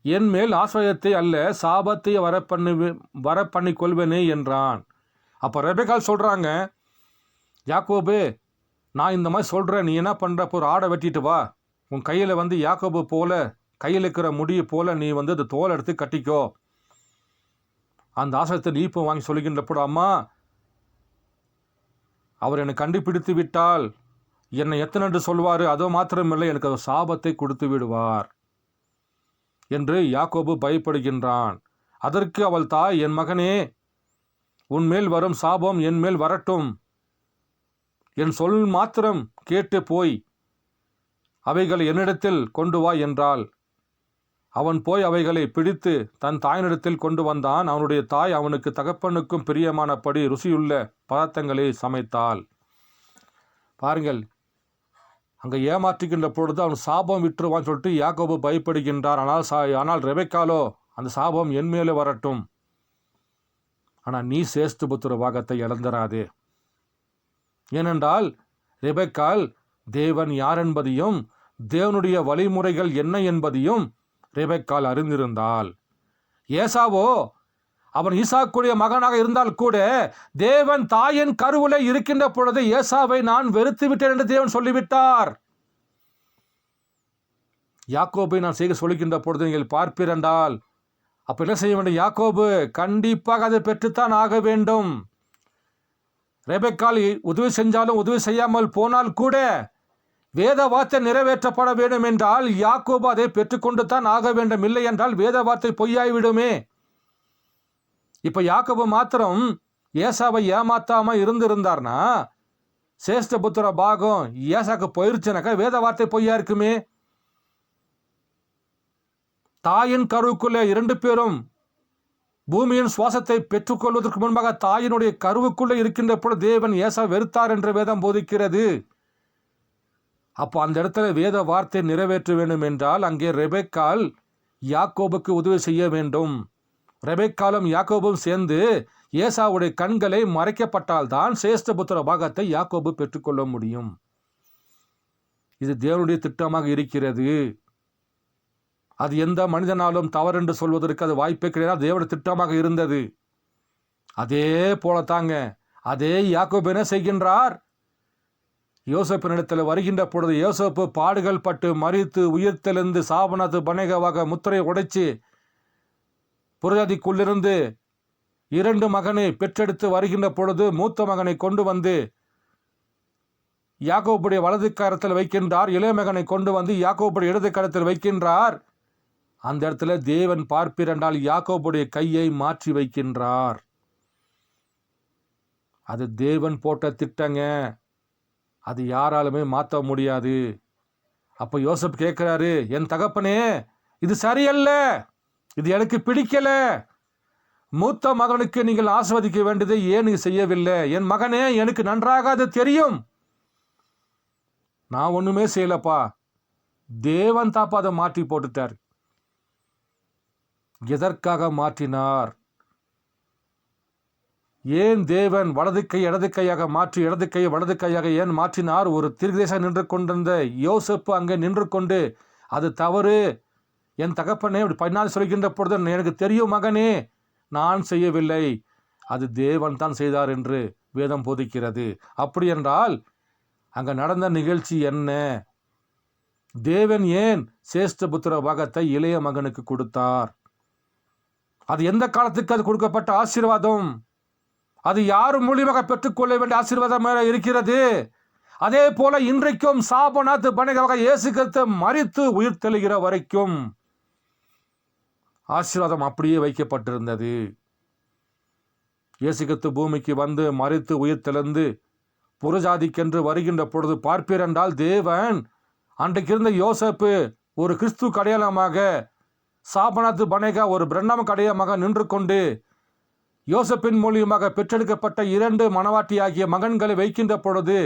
என் மேல் ஆசிரியத்தை அல்ல சாபத்தை வர பண்ணி கொள்வேனே என்றான். அப்போ ரெபெக்காள் சொல்கிறாங்க, யாக்கோபு நான் இந்த மாதிரி சொல்கிறேன், நீ என்ன பண்ணுற, ஒரு ஆடை வெட்டிட்டு வா, உன் கையில் யாக்கோபு போல கையில் இருக்கிற முடியை போல நீ அந்த தோலை எடுத்து கட்டிக்கோ, அந்த ஆசிரியத்தை நீ இப்போ வாங்கி சொல்லுகின்ற போட, அம்மா அவர் என்னை கண்டுபிடித்து விட்டால் என்னை எத்தனை சொல்வார், அதோ மாத்திரமில்லை எனக்கு சாபத்தை கொடுத்து விடுவார் என்று யாக்கோபு பயப்படுகின்றான். அதற்கு அவள் தாய், என் மகனே, உன் மேல் வரும் சாபம் என் மேல் வரட்டும், என் சொல் மாத்திரம் கேட்டு போய் அவைகளை என்னிடத்தில் கொண்டு வா என்றாள். அவன் போய் அவைகளை பிடித்து தன் தாயினிடத்தில் கொண்டு வந்தான். அவனுடைய தாய் அவனுக்கு தகப்பனுக்கும் பிரியமானபடி ருசியுள்ள பதார்த்தங்களை சமைத்தாள். பாருங்கள், அங்கே ஏமாற்றுகின்ற பொழுது அவன் சாபம் விட்டுருவான்னு சொல்லிட்டு யாக்கோபு பயப்படுகின்றார். ஆனால் ரெபெக்காளோ அந்த சாபம் என் மேலே வரட்டும், ஆனால் நீ சேஷ்ட புத்திர பாகத்தை இழந்தராதே. ஏனென்றால் ரெபெக்காள் தேவன் யார் என்பதையும் தேவனுடைய வழிமுறைகள் என்ன என்பதையும் ரெபெக்காள் அறிந்திருந்தாள். ஏசாவோ அவன் ஈசாக்குடைய மகனாக இருந்தால் கூட தேவன் தாயின் கருவிலே இருக்கின்ற பொழுது ஏசாவை நான் வெறுத்து விட்டேன் என்று தேவன் சொல்லிவிட்டார். யாக்கோபை நான் செய்ய சொல்லுகின்ற பொழுது நீங்கள் பார்ப்பீரென்றால் அப்ப என்ன செய்ய வேண்டும்? யாக்கோபு கண்டிப்பாக அதை பெற்றுத்தான் ஆக வேண்டும். ரெபெக்காள் உதவி செஞ்சாலும் உதவி செய்யாமல் போனால் கூட வேத வார்த்தை நிறைவேற்றப்பட வேண்டும் என்றால் யாக்கோபு அதை பெற்றுக்கொண்டு தான் ஆக வேண்டும். இல்லை என்றால் வேத வார்த்தை பொய்யாய்விடுமே. இப்ப யாக்கோபு மாத்திரம் ஏசாவை ஏமாத்தாம இருந்திருந்தார்னா சேஷ்ட புத்திர பாகம் ஏசாக்கு போயிருச்சுனாக்கா வேத வார்த்தை பொய்யா இருக்குமே. தாயின் கருவுக்குள்ளே 2 பேரும் பூமியின் சுவாசத்தை பெற்றுக்கொள்வதற்கு முன்பாக தாயினுடைய கருவுக்குள்ளே இருக்கின்ற பொழுது தேவன் ஏசா வெறுத்தார் என்று வேதம் போதிக்கிறது. அப்போ அந்த இடத்துல வேத வார்த்தை நிறைவேற்ற வேண்டும் என்றால் அங்கே ரெபெக்காள் யாக்கோபுக்கு உதவி செய்ய வேண்டும். ரெபெக்காலும் யாக்கோபும் சேர்ந்து ஏசாவுடைய கண்களை மறைக்கப்பட்டால்தான் சேஷ்டபுத்திர பாகத்தை யாக்கோபு பெற்றுக்கொள்ள முடியும். இது தேவனுடைய திட்டமாக இருக்கிறது. அது எந்த மனிதனாலும் தவறென்று சொல்வதற்கு அது வாய்ப்பே கிடையாது. தேவனுடைய திட்டமாக இருந்தது. அதே போலத்தாங்க அதே யாக்கோபு என்ன செய்கின்றார்? யோசேப்பினிடத்தில் வருகின்ற பொழுது யோசேப்பு பாடுகள் பட்டு மரித்து உயிர்த்தெழுந்து சாபனாத்து பனேகாவாக முத்திரை உடைச்சு புரஜாதிக்குள்ளிருந்து 2 மகனை பெற்றெடுத்து வருகின்ற பொழுது மூத்த மகனை கொண்டு வந்து யாக்கோபுடைய வலது கரத்தில் வைக்கின்றார். இளைய மகனை கொண்டு வந்து யாக்கோபுடைய இடது கரத்தில் வைக்கின்றார். அந்த இடத்துல தேவன் பார்ப்பிரண்டால் யாக்கோபுடைய கையை மாற்றி வைக்கின்றார். அது தேவன் போட்ட திட்டங்க. அது யாராலுமே மாற்ற முடியாது. அப்போ யோசேப்பு கேட்கிறாரு, என் தகப்பனே இது சரியல்ல, இது எனக்கு பிடிக்கல. மூத்த மகனுக்கு நீங்கள் ஆசிர்வதிக்க வேண்டியதை ஏன் செய்யவில்லை? என் மகனே, எனக்கு நன்றாக அது தெரியும். நான் ஒண்ணுமே செய்யலப்பா, தேவன் தாப்பா அதை மாற்றி போட்டுட்டார். எதற்காக மாற்றினார்? ஏன் தேவன் வலது கை இடது கையாக மாற்றி இடது கையை வலது கையாக ஏன் மாற்றினார்? ஒரு தீர்க்கதரிசி நின்று கொண்டிருந்த யோசேப்பு அங்கே நின்று கொண்டு அது தவறு, என் தகப்பனே அப்படி பின்னால் சொல்கின்ற பொழுது எனக்கு தெரியும் மகனே, நான் செய்யவில்லை, அது தேவன் தான் செய்தார் என்று வேதம் போதிக்கிறது. அப்படி என்றால் அங்க நடந்த நிகழ்ச்சி என்ன? தேவன் ஏன் சேஷ்டபுத்திர பாகத்தை இளைய மகனுக்கு கொடுத்தார்? அது எந்த காலத்துக்கு அது கொடுக்கப்பட்ட ஆசீர்வாதம்? அது யாரும் மூலியமாக பெற்றுக்கொள்ள வேண்டிய ஆசீர்வாதமாக இருக்கிறது. அதே போல இன்றைக்கும் சாபனாத்து பனேகாவாக இயேசு கிறிஸ்து மரித்து உயிர் தெழுகிற வரைக்கும் ஆசீர்வாதம் அப்படியே வைக்கப்பட்டிருந்தது. இயேசு கிறிஸ்து பூமிக்கு வந்து மரித்து உயிர் தெழுந்து புறஜாதிக்கென்று வருகின்ற பொழுது பார்ப்பீர் என்றால் தேவன் அன்றைக்கு இருந்த யோசேப்பு ஒரு கிறிஸ்து அடையாளமாக, சாபனாத்து பனேகா ஒரு பிரண்ணாம அடையாளமாக நின்று கொண்டு யோசேப்பின் மூலியமாக பெற்றெடுக்கப்பட்ட 2 மணவாட்டி ஆகிய மகன்களை வைக்கின்ற பொழுது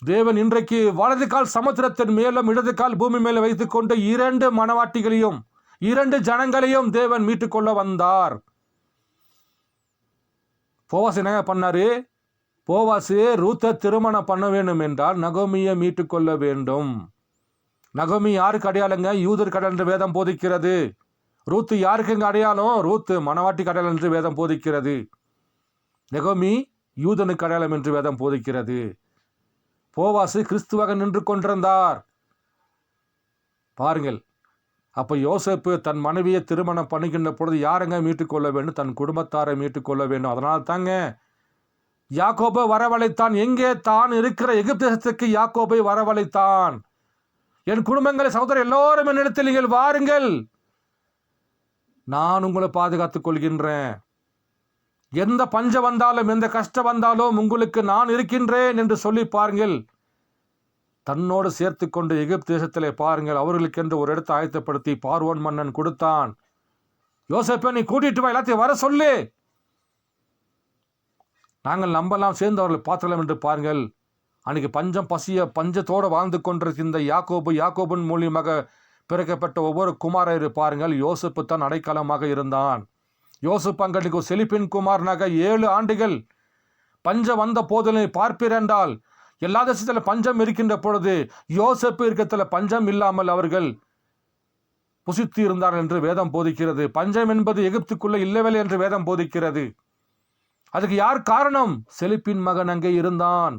தேவன் இன்றைக்கு வலது கால் சமுத்திரத்தின் மேலும் இடது கால் பூமி மேலே வைத்துக் கொண்டு 2 மணவாட்டிகளையும் 2 ஜனங்களையும் தேவன் மீட்டுக்கொள்ள வந்தார். போவாஸ் என்ன பண்ணாரு? போவாசு ரூத்தை திருமணம் பண்ண வேண்டும் என்றால் நகோமியை மீட்டுக்கொள்ள வேண்டும். நகோமி யாருக்கு அடையாளங்க? யூதருக்கு அடையாளம் என்று வேதம் போதிக்கிறது. ரூத்து யாருக்குங்க அடையாளம்? ரூத்து மணவாட்டிக்கு அடையாளம் என்று வேதம் போதிக்கிறது. நகோமி யூதனுக்கு அடையாளம் என்று வேதம் போதிக்கிறது. போவாசு கிறிஸ்துவாக நின்று கொண்டிருந்தார். பாருங்கள், அப்போ யோசேப்பு தன் மனைவியை திருமணம் பண்ணுகின்ற பொழுது யாருங்க மீட்டுக்கொள்ள வேண்டும்? தன் குடும்பத்தாரை மீட்டுக்கொள்ள வேண்டும். அதனால் தாங்க யாக்கோபை வரவழைத்தான். எங்கே? தான் இருக்கிற எகிப்து தேசத்துக்கு யாக்கோபை வரவழைத்தான். என் குடும்பங்களை சகோதரர் எல்லோரும் என்னிடத்தில் நீங்கள் வாருங்கள், நான் உங்களை பாதுகாத்துக் கொள்கின்றேன். எந்த பஞ்சம் வந்தாலும் எந்த கஷ்டம் வந்தாலும் உங்களுக்கு நான் இருக்கின்றேன் என்று சொல்லி பாருங்கள். தன்னோடு சேர்த்து கொண்டு எகிப்து தேசத்திலே பாருங்கள் அவர்களுக்கென்று ஒரு இடத்தை ஆயத்தப்படுத்தி பார்வோன் மன்னன் கொடுத்தான். யோசேப்பை நீ கூட்டிட்டு வா, எல்லாத்தையும் வர சொல்லு, நாங்கள் நம்பலாம் சேர்ந்து அவர்களை பார்த்துக்கலாம் என்று பாருங்கள். அன்னைக்கு பஞ்சம் பஞ்சத்தோடு வாழ்ந்து கொண்டிருக்கின்ற யாக்கோபின் மூலியமாக பிறக்கப்பட்ட ஒவ்வொரு குமாரரை பாருங்கள், யோசேப்பு தான் அடைக்கலமாக இருந்தான். யோசேப்பு அங்கன்றைக்கு ஒரு செழிப்பின் குமாரனாக 7 ஆண்டுகள் பஞ்சம் வந்த போதிலே பார்ப்பீரென்றால் எல்லா தேசத்தில் பஞ்சம் இருக்கின்ற பொழுது யோசேப்பு இருக்கிறதுல பஞ்சம் இல்லாமல் அவர்கள் புசித்து இருந்தார்கள் என்று வேதம் போதிக்கிறது. பஞ்சம் என்பது எகிப்துக்குள்ள இல்லவில்லை என்று வேதம் போதிக்கிறது. அதுக்கு யார் காரணம்? செழிப்பின் மகன் அங்கே இருந்தான்.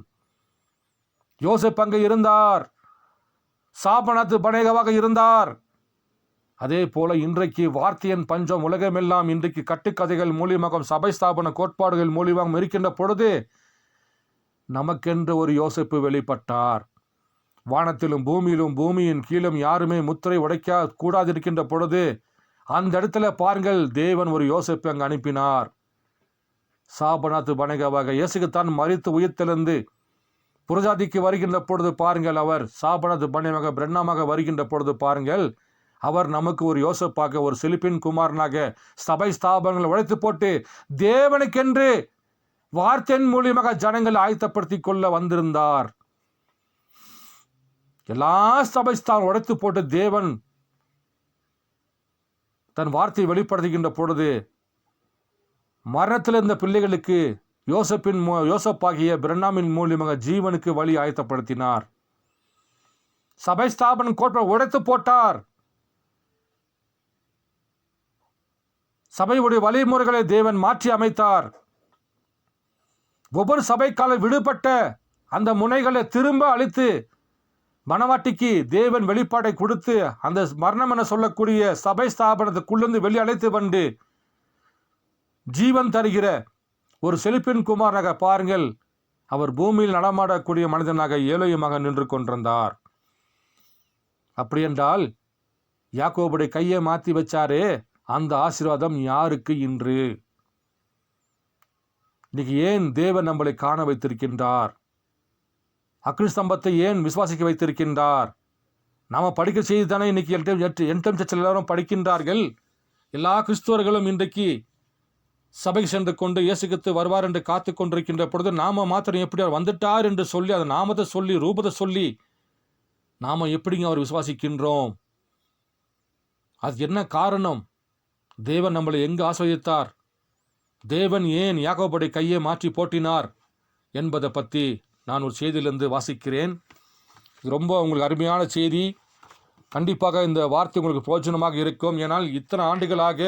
யோசேப்பு அங்கே இருந்தார். சாபனாத்து பனேகாவாக இருந்தார். அதே போல இன்றைக்கு வார்த்தையின் பஞ்சம் உலகமெல்லாம் இன்றைக்கு கட்டுக்கதைகள் மூலியமாக சபை ஸ்தாபன கோட்பாடுகள் மூலியமாக இருக்கின்ற பொழுது நமக்கென்று ஒரு யோசேப்பு வெளிப்பட்டார். வானத்திலும் பூமியிலும் பூமியின் கீழும் யாருமே முத்திரை உடைக்க கூடாது இருக்கின்ற பொழுது அந்த இடத்துல பாருங்கள் தேவன் ஒரு யோசேப்பு அங்கு அனுப்பினார். சாபனாத்து பனேகாவாக இயேசுக்குத்தான் மரித்து உயிர்த்தெழுந்து புறஜாதிக்கு வருகின்ற பொழுது பாருங்கள் அவர் சாபனாத்து பனேகாவாக பிரண்ணாமாக வருகின்ற பொழுது பாருங்கள் அவர் நமக்கு ஒரு யோசேப்பாக, ஒரு செழிப்பின் குமாரனாக சபை ஸ்தாபனங்களை உடைத்து போட்டு தேவனுக்கென்று வார்த்தையின் மூலியமாக ஜனங்களை ஆயத்தப்படுத்தி கொள்ள வந்திருந்தார். எல்லா சபை ஸ்தாபனம் உடைத்து போட்டு தேவன் தன் வார்த்தையை வெளிப்படுத்துகின்ற பொழுது மரணத்தில் இருந்த பிள்ளைகளுக்கு யோசப்பாகிய பிரண்ணாமின் மூலியமாக ஜீவனுக்கு வழி ஆயத்தப்படுத்தினார். சபை ஸ்தாபனம் கோட்டை உடைத்து போட்டார். சபையுடைய வழிமுறைகளை தேவன் மாற்றி அமைத்தார். ஒவ்வொரு சபைக்கால விடுபட்ட அந்த முனைகளை திரும்ப அழித்து மனவாட்டிக்கு தேவன் வெளிப்பாடை கொடுத்து அந்த மரணம் என சொல்லக்கூடிய சபை ஸ்தாபனத்துக்குள்ளிருந்து வெளியே அழைத்து வந்து ஜீவன் தருகிற ஒரு செழிப்பின் குமாரனாக பாருங்கள், அவர் பூமியில் நடமாடக்கூடிய மனிதனாக ஏழையுமாக நின்று கொண்டிருந்தார். அப்படி என்றால் யாக்கோபுடைய கையை மாற்றி வச்சாரே, அந்த ஆசீர்வாதம் யாருக்கு இன்று? இன்னைக்கு ஏன் தேவன் நம்மளை காண வைத்திருக்கின்றார்? அக்னி ஸ்தம்பத்தை ஏன் விசுவாசிக்க வைத்திருக்கின்றார்? நாம படிக்கிற செய்தி தானே இன்னைக்கு என்டம் சர்ச்சில் எல்லாரும் படிக்கின்றார்கள். எல்லா கிறிஸ்துவர்களும் இன்றைக்கு சபைக்கு சென்று கொண்டு இயேசு கிறிஸ்து வருவார் என்று காத்து கொண்டிருக்கின்ற பொழுது நாம மாத்திரம் எப்படி அவர் வந்துட்டார் என்று சொல்லி அந்த நாமத்தை சொல்லி ரூபத்தை சொல்லி நாம எப்படிங்க அவர் விசுவாசிக்கின்றோம்? அது என்ன காரணம்? தேவன் நம்மளை எங்கு ஆஸ்வதித்தார்? தேவன் ஏன் யாக்கோபுடைய கையை மாற்றி போட்டினார் என்பதை பற்றி நான் ஒரு செய்தியிலிருந்து வாசிக்கிறேன். இது ரொம்ப உங்களுக்கு அருமையான செய்தி. கண்டிப்பாக இந்த வார்த்தை உங்களுக்கு பிரயோஜனமாக இருக்கும். ஏனால் இத்தனை ஆண்டுகளாக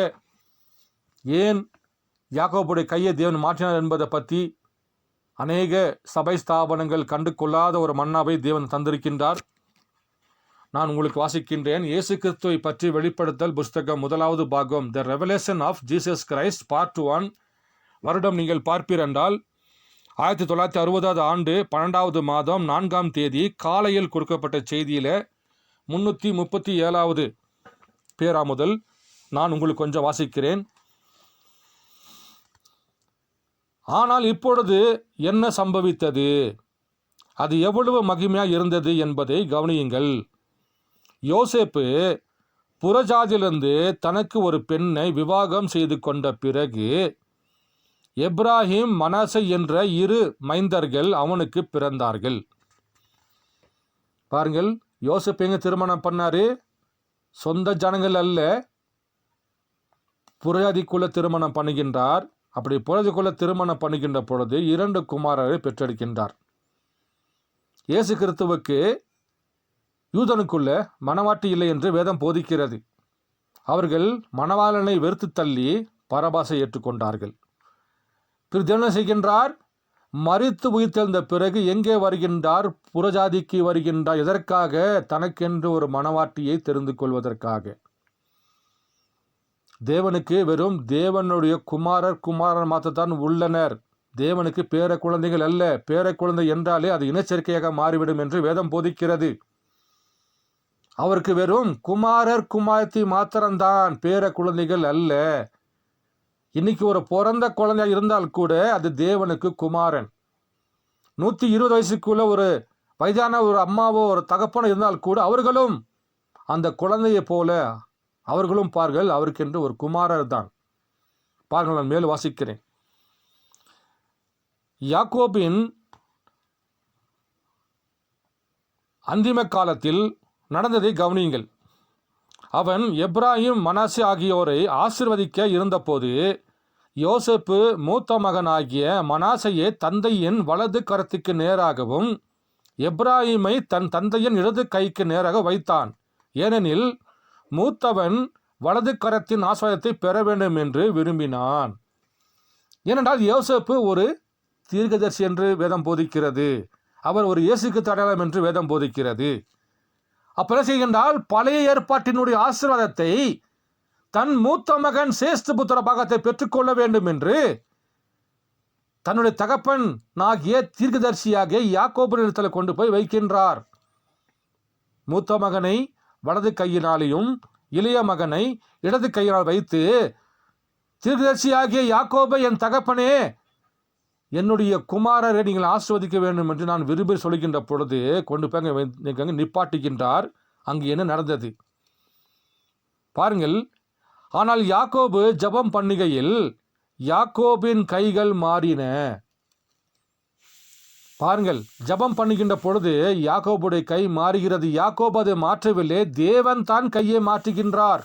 ஏன் யாக்கோபுடைய கையை தேவன் மாற்றினார் என்பதை பற்றி அநேக சபை ஸ்தாபனங்கள் கண்டு கொள்ளாத ஒரு மன்னாவை தேவன் தந்திருக்கின்றார். நான் உங்களுக்கு வாசிக்கின்றேன். இயேசு கிறிஸ்துவை பற்றி வெளிப்படுத்தல் புஸ்தகம் 1வது பாகம், the revelation of Jesus Christ part 1. வருடம் நீங்கள் பார்ப்பீர் என்றால் 1960 ஆண்டு 12வது மாதம் 4ஆம் தேதி காலையில் கொடுக்கப்பட்ட செய்தியில் 337வது பேரா முதல் நான் உங்களுக்கு கொஞ்சம் வாசிக்கிறேன். ஆனால் இப்பொழுது என்ன சம்பவித்தது? அது எவ்வளவு மகிமையாக இருந்தது என்பதை கவனியுங்கள். யோசேப்பு புறஜாதியிலிருந்து தனக்கு ஒரு பெண்ணை விவாகம் செய்து கொண்ட பிறகு எப்ராஹிம், மனாசே என்ற 2 மைந்தர்கள் அவனுக்கு பிறந்தார்கள். பாருங்கள், யோசேப்பு எங்க திருமணம் பண்ணாரு? சொந்த ஜனங்கள் அல்ல, புறஜாதிக்குள்ள திருமணம் பண்ணுகின்றார். அப்படி புறஜாதிக்குள்ள திருமணம் பண்ணுகின்ற பொழுது 2 குமாரரை பெற்றெடுக்கின்றார். இயேசு கிறிஸ்துவுக்கு யூதனுக்குள்ள மணவாட்டி இல்லை என்று வேதம் போதிக்கிறது. அவர்கள் மணவாளனை வெறுத்து தள்ளி பரபாசை ஏற்றுக்கொண்டார்கள். தேவன் செய்கின்றார், மரித்து உயிர்த்தெழுந்த பிறகு எங்கே வருகின்றார்? புறஜாதிக்கு வருகின்றார். எதற்காக? தனக்கென்று ஒரு மணவாட்டியை தெரிந்து கொள்வதற்காக. தேவனுக்கு வெறும் தேவனுடைய குமாரன் மாற்றத்தான் உள்ளனர். தேவனுக்கு பேர குழந்தைகள் அல்ல. பேர குழந்தை என்றாலே அது இனச்சேர்க்கையாக மாறிவிடும் என்று வேதம் போதிக்கிறது. அவருக்கு வெறும் குமாரத்தி மாத்திரம்தான், பேர குழந்தைகள் அல்ல. இன்னைக்கு ஒரு பிறந்த குழந்தையாக இருந்தால் கூட அது தேவனுக்கு குமாரன். 120 வயசுக்குள்ள ஒரு வயதான ஒரு அம்மாவோ ஒரு தகப்பனோ இருந்தால் கூட அவர்களும் அந்த குழந்தையை போல அவர்களும் பார்கள், அவருக்கென்று ஒரு குமாரர் தான். பாருங்கள், நான் மேலும் வாசிக்கிறேன். யாக்கோபின் அந்திம காலத்தில் நடந்ததை கவனியுங்கள். அவன் எப்ராஹிம், மனாசே ஆகியோரை ஆசீர்வதிக்க இருந்தபோது யோசேப்பு மூத்த மகனாகிய மனாசையை தந்தையின் வலது கரத்துக்கு நேராகவும் எப்ராஹிமை தன் தந்தையின் இடது கைக்கு நேராக வைத்தான். ஏனெனில் மூத்தவன் வலது கரத்தின் ஆசீர்வாதத்தை பெற வேண்டும் என்று விரும்பினான். ஏனென்றால் யோசேப்பு ஒரு தீர்க்கதரிசி என்று வேதம் போதிக்கிறது. அவர் ஒரு இயேசுக்கு அடையாளம் என்று வேதம் போதிக்கிறது. அப்ப என்ன செய்கின்றால், பழைய ஏற்பாட்டினுடைய ஆசீர்வாதத்தை தன் மூத்த மகன் சேஷ்ட புத்திர பாகத்தை பெற்றுக்கொள்ள வேண்டும் என்று தன்னுடைய தகப்பன் ஆகிய தீர்க்கதரிசியாக யாக்கோபினிடத்தில் கொண்டு போய் வைக்கின்றார். மூத்த மகனை வலது கையினாலையும் இளைய மகனை இடது கையினால் வைத்து, தீர்க்கதரிசியாகிய யாக்கோபை, என் தகப்பனே, என்னுடைய குமாரரை நீங்கள் ஆசீர்வதிக்க வேண்டும் என்று நான் விரும்பி சொல்கின்ற பொழுது கொண்டு போய் நிப்பாட்டுகின்றார். அங்கு என்ன நடந்தது? பாருங்கள், ஆனால் யாக்கோபு ஜெபம் பண்ணுகையில் யாக்கோபின் கைகள் மாறின. பாருங்கள், ஜெபம் பண்ணுகின்ற பொழுது யாக்கோபுடைய கை மாறுகிறது. யாக்கோபு அதை மாற்றவில்லை, தேவன் தான் கையை மாற்றுகின்றார்.